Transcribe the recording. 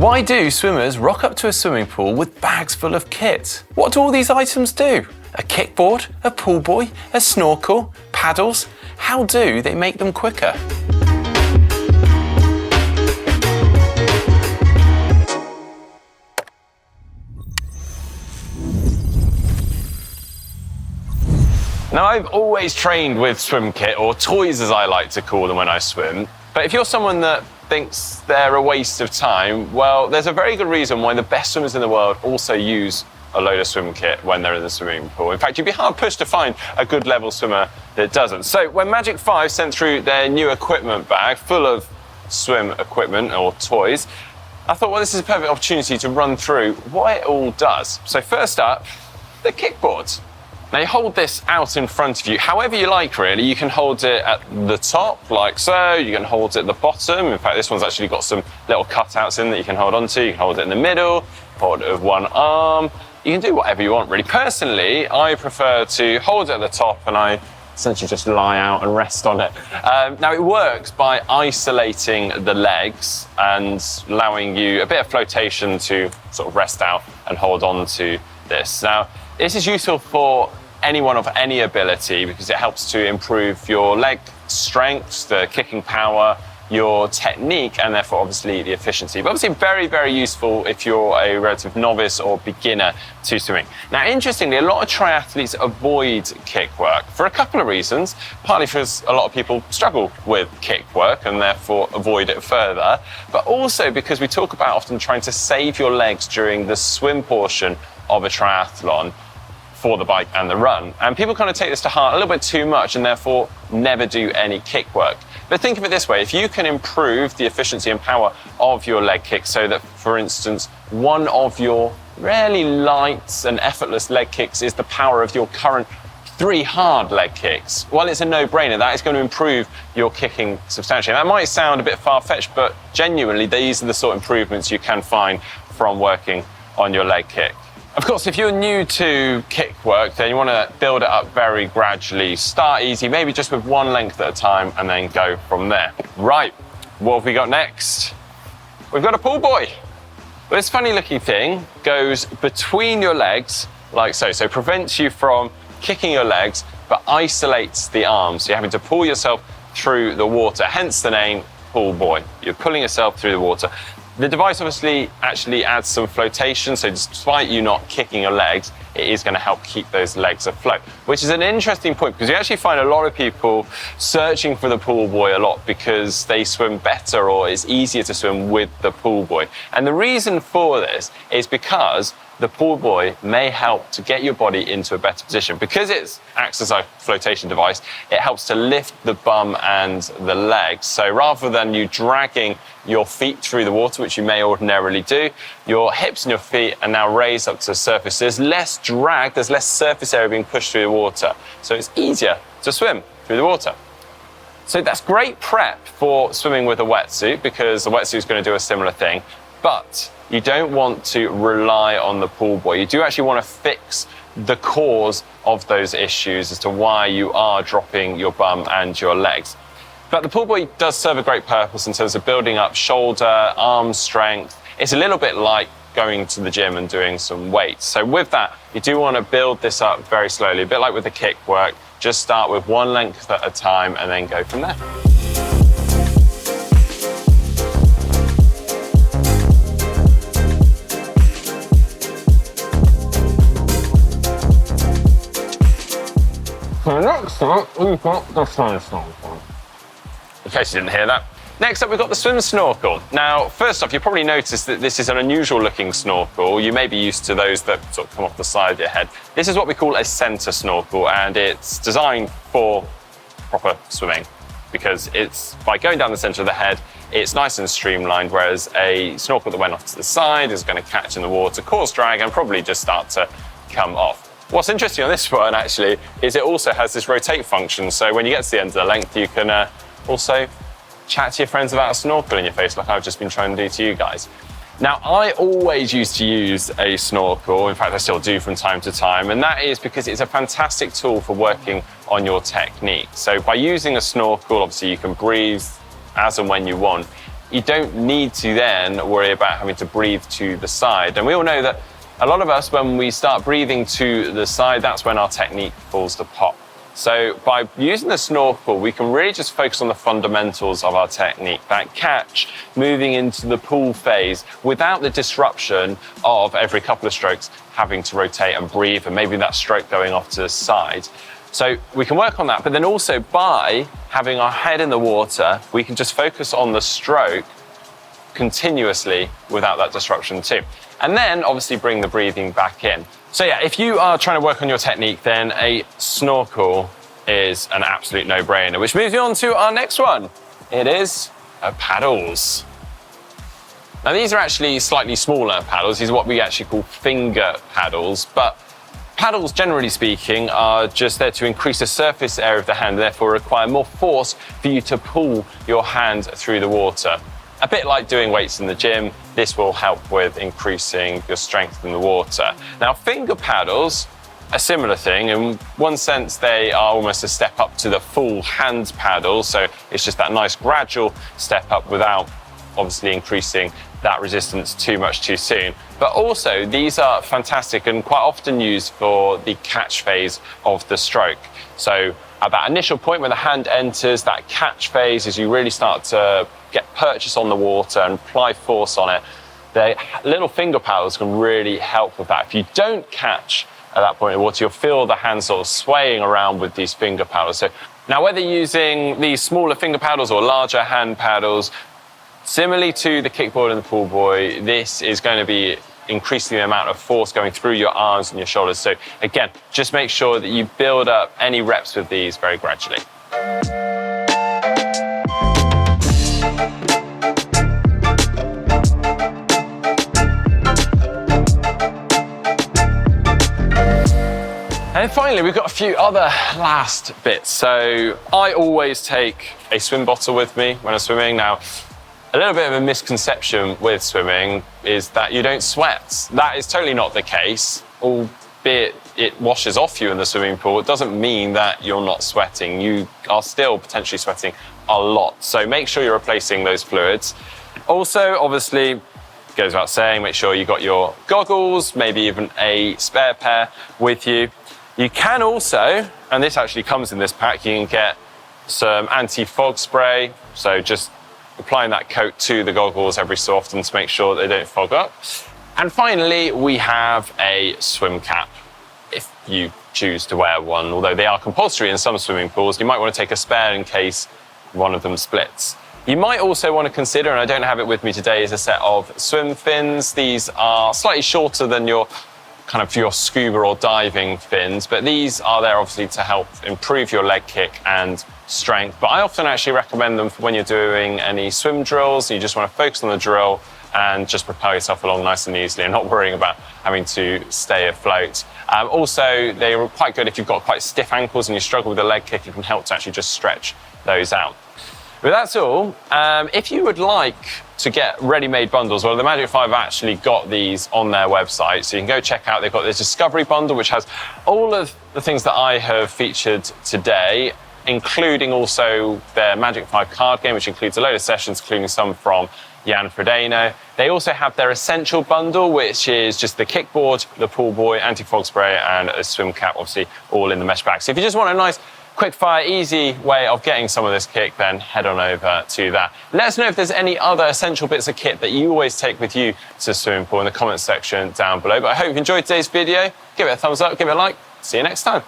Why do swimmers rock up to a swimming pool with bags full of kit? What do all these items do? A kickboard, a pool buoy, a snorkel, paddles? How do they make them quicker? Now, I've always trained with swim kit, or toys as I like to call them when I swim. But if you're someone that thinks they're a waste of time, well, there's a very good reason why the best swimmers in the world also use a load of swim kit when they're in the swimming pool. In fact, you'd be hard pushed to find a good level swimmer that doesn't. So when Magic 5 sent through their new equipment bag full of swim equipment or toys, I thought, well, this is a perfect opportunity to run through what it all does. So first up, the kickboards. Now you hold this out in front of you, however you like really. You can hold it at the top, like so. You can hold it at the bottom. In fact, this one's actually got some little cutouts in that you can hold onto. You can hold it in the middle, hold it with one arm. You can do whatever you want really. Personally, I prefer to hold it at the top and I essentially just lie out and rest on it. Now it works by isolating the legs and allowing you a bit of flotation to sort of rest out and hold on to this. Now, this is useful for anyone of any ability because it helps to improve your leg strength, the kicking power, your technique, and therefore obviously the efficiency. But obviously very, very useful if you're a relative novice or beginner to swimming. Now, interestingly, a lot of triathletes avoid kick work for a couple of reasons. Partly because a lot of people struggle with kick work and therefore avoid it further, but also because we talk about often trying to save your legs during the swim portion of a triathlon for the bike and the run. And people kind of take this to heart a little bit too much and therefore never do any kick work. But think of it this way, if you can improve the efficiency and power of your leg kick so that, for instance, one of your really light and effortless leg kicks is the power of your current 3 hard leg kicks, well, it's a no-brainer. That is going to improve your kicking substantially. That might sound a bit far-fetched, but genuinely, these are the sort of improvements you can find from working on your leg kick. Of course, if you're new to kick work, then you want to build it up very gradually. Start easy, maybe just with one length at a time, and then go from there. Right, what have we got next? We've got a pool buoy. Well, this funny-looking thing goes between your legs, like so. So prevents you from kicking your legs, but isolates the arms. So you're having to pull yourself through the water, hence the name pool buoy. You're pulling yourself through the water. The device obviously actually adds some flotation, so despite you not kicking your legs, it is going to help keep those legs afloat, which is an interesting point because you actually find a lot of people searching for the pool buoy a lot because they swim better or it's easier to swim with the pool buoy. And the reason for this is because the pool buoy may help to get your body into a better position. Because it acts as a flotation device, it helps to lift the bum and the legs. So rather than you dragging your feet through the water, which you may ordinarily do, your hips and your feet are now raised up to the surface. There's less drag, there's less surface area being pushed through the water. So it's easier to swim through the water. So that's great prep for swimming with a wetsuit because the wetsuit is going to do a similar thing. But you don't want to rely on the pool buoy. You do actually want to fix the cause of those issues as to why you are dropping your bum and your legs. But the pool buoy does serve a great purpose in terms of building up shoulder, arm strength. It's a little bit like going to the gym and doing some weights. So with that, you do want to build this up very slowly, a bit like with the kick work. Just start with one length at a time and then go from there. So next up, we've got the swim snorkel. In case you didn't hear that. Next up, we've got the swim snorkel. Now, first off, you probably noticed that this is an unusual looking snorkel. You may be used to those that sort of come off the side of your head. This is what we call a center snorkel, and it's designed for proper swimming because it's, by going down the center of the head, it's nice and streamlined, whereas a snorkel that went off to the side is going to catch in the water, cause drag, and probably just start to come off. What's interesting on this one, actually, is it also has this rotate function. So when you get to the end of the length, you can also chat to your friends about a snorkel in your face, like I've just been trying to do to you guys. Now, I always used to use a snorkel. In fact, I still do from time to time. And that is because it's a fantastic tool for working on your technique. So by using a snorkel, obviously you can breathe as and when you want. you don't need to then worry about having to breathe to the side. And we all know that a lot of us, when we start breathing to the side, that's when our technique falls to pot. So by using the snorkel, we can really just focus on the fundamentals of our technique, that catch moving into the pull phase without the disruption of every couple of strokes having to rotate and breathe, and maybe that stroke going off to the side. So we can work on that, but then also by having our head in the water, we can just focus on the stroke continuously without that disruption too. And then obviously bring the breathing back in. So yeah, if you are trying to work on your technique, then a snorkel is an absolute no-brainer, which moves me on to our next one. It is paddles. Now these are actually slightly smaller paddles. These are what we actually call finger paddles, but paddles, generally speaking, are just there to increase the surface area of the hand, therefore require more force for you to pull your hand through the water. A bit like doing weights in the gym, this will help with increasing your strength in the water. Now, finger paddles, a similar thing. In one sense, they are almost a step up to the full hand paddle, so it's just that nice gradual step up without obviously increasing that resistance too much too soon. But also, these are fantastic and quite often used for the catch phase of the stroke. So at that initial point when the hand enters, that catch phase, as you really start to get purchase on the water and apply force on it, the little finger paddles can really help with that. If you don't catch at that point in the water, you'll feel the hand sort of swaying around with these finger paddles. So now, whether using these smaller finger paddles or larger hand paddles, similarly to the kickboard and the pool buoy, this is going to be increasing the amount of force going through your arms and your shoulders. So again, just make sure that you build up any reps with these very gradually. And finally, we've got a few other last bits. So I always take a swim bottle with me when I'm swimming. Now, a little bit of a misconception with swimming is that you don't sweat. That is totally not the case, albeit it washes off you in the swimming pool. It doesn't mean that you're not sweating. You are still potentially sweating a lot. So make sure you're replacing those fluids. Also, obviously, goes without saying, make sure you got your goggles, maybe even a spare pair with you. You can also, and this actually comes in this pack, you can get some anti-fog spray. So just applying that coat to the goggles every so often to make sure they don't fog up. And finally, we have a swim cap. If you choose to wear one, although they are compulsory in some swimming pools, you might want to take a spare in case one of them splits. You might also want to consider, and I don't have it with me today, is a set of swim fins. These are slightly shorter than your scuba or diving fins, but these are there obviously to help improve your leg kick and strength. But I often actually recommend them for when you're doing any swim drills, you just want to focus on the drill and just propel yourself along nice and easily and not worrying about having to stay afloat. Also, they are quite good if you've got quite stiff ankles and you struggle with the leg kick, it can help to actually just stretch those out. But that's all. If you would like to get ready-made bundles, well, the Magic 5 have actually got these on their website, so you can go check out. They've got this Discovery Bundle, which has all of the things that I have featured today, including also their Magic 5 card game, which includes a load of sessions, including some from Jan Frodeno. They also have their Essential Bundle, which is just the kickboard, the pool buoy, anti-fog spray, and a swim cap, obviously all in the mesh bag. So if you just want a nice quick fire, easy way of getting some of this kit, then head on over to that. Let us know if there's any other essential bits of kit that you always take with you to the swimming pool in the comments section down below. But I hope you enjoyed today's video. Give it a thumbs up, give it a like. See you next time.